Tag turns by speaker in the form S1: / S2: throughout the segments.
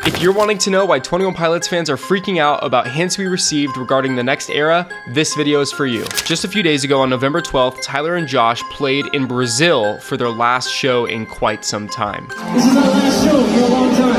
S1: If you're wanting to know why 21 Pilots fans are freaking out about hints we received regarding the next era, this video is for you. Just a few days ago on November 12th, Tyler and Josh played in Brazil for their last show in quite some time.
S2: This is our last show for a long time,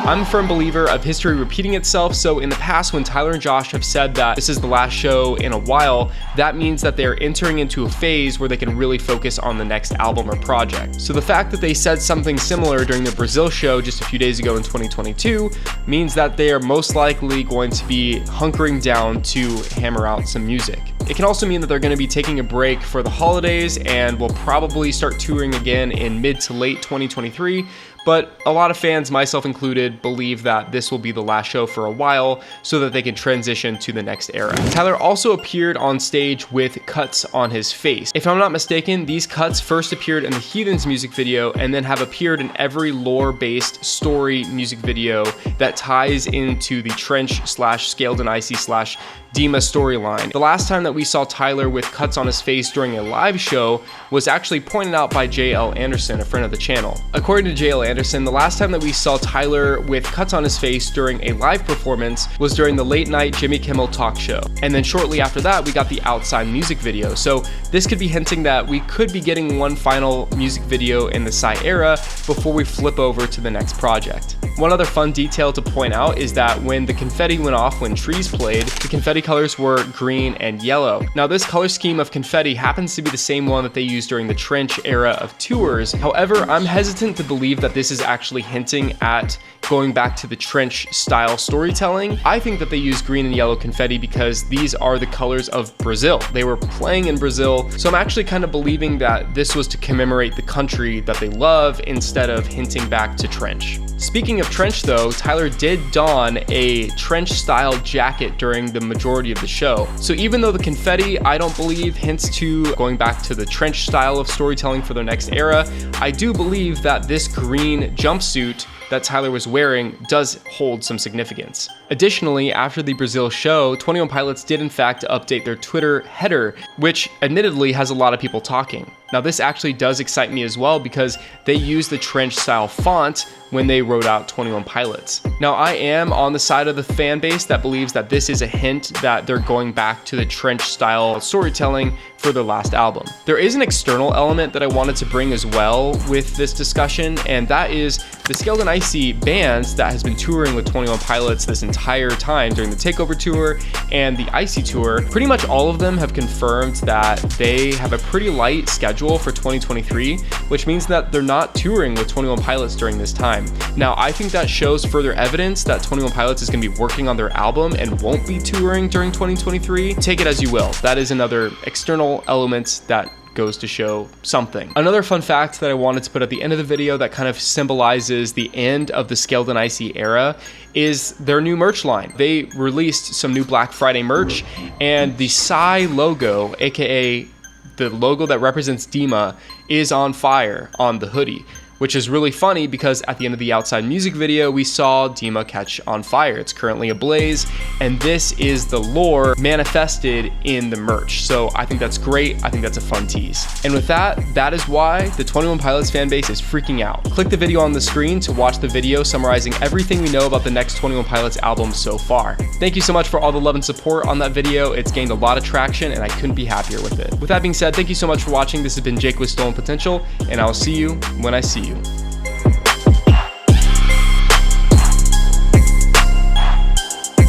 S1: I'm a firm believer of history repeating itself, so in the past when Tyler and Josh have said that this is the last show in a while, that means that they're entering into a phase where they can really focus on the next album or project. So the fact that they said something similar during the Brazil show just a few days ago in 2022 means that they are most likely going to be hunkering down to hammer out some music. It can also mean that they're going to be taking a break for the holidays and will probably start touring again in mid to late 2023. But a lot of fans, myself included, believe that this will be the last show for a while so that they can transition to the next era. Tyler also appeared on stage with cuts on his face. If I'm not mistaken, these cuts first appeared in the Heathens music video and then have appeared in every lore-based story music video that ties into the Trench/Scaled and Icy/ Dima storyline. The last time that we saw Tyler with cuts on his face during a live show was actually pointed out by JL Anderson, a friend of the channel. According to JL Anderson, the last time that we saw Tyler with cuts on his face during a live performance was during the late night Jimmy Kimmel talk show. And then shortly after that, we got the Outside music video. So this could be hinting that we could be getting one final music video in the SAI era before we flip over to the next project. One other fun detail to point out is that when the confetti went off when Tease played, the confetti colors were green and yellow. Now this color scheme of confetti happens to be the same one that they used during the Trench era of tours. However, I'm hesitant to believe that this is actually hinting at going back to the Trench style storytelling. I think that they used green and yellow confetti because these are the colors of Brazil. They were playing in Brazil, so I'm actually kind of believing that this was to commemorate the country that they love instead of hinting back to Trench. Speaking of Trench though, Tyler did don a Trench style jacket during the majority of the show. So even though the confetti, I don't believe, hints to going back to the Trench style of storytelling for their next era, I do believe that this green jumpsuit that Tyler was wearing does hold some significance. Additionally, after the Brazil show, 21 Pilots did in fact update their Twitter header, which admittedly has a lot of people talking. Now this actually does excite me as well because they use the Trench style font when they wrote out 21 Pilots. Now I am on the side of the fan base that believes that this is a hint that they're going back to the Trench style storytelling for their last album. There is an external element that I wanted to bring as well with this discussion, and that is the Scaled and Icy bands that has been touring with 21 Pilots this entire time during the Takeover tour and the Icy tour. Pretty much all of them have confirmed that they have a pretty light schedule for 2023, which means that they're not touring with 21 Pilots during this time. Now, I think that shows further evidence that 21 Pilots is going to be working on their album and won't be touring during 2023. Take it as you will. That is another external element that goes to show something. Another fun fact that I wanted to put at the end of the video that kind of symbolizes the end of the Scaled and Icy era is their new merch line. They released some new Black Friday merch, and the SAI logo, aka the logo that represents Dima, is on fire on the hoodie, which is really funny because at the end of the Outside music video, we saw Dima catch on fire. It's currently ablaze, and this is the lore manifested in the merch. So I think that's great. I think that's a fun tease. And with that, that is why the 21 Pilots fan base is freaking out. Click the video on the screen to watch the video summarizing everything we know about the next 21 Pilots album so far. Thank you so much for all the love and support on that video. It's gained a lot of traction, and I couldn't be happier with it. With that being said, thank you so much for watching. This has been Jake with Stolen Potential, and I will see you when I see you.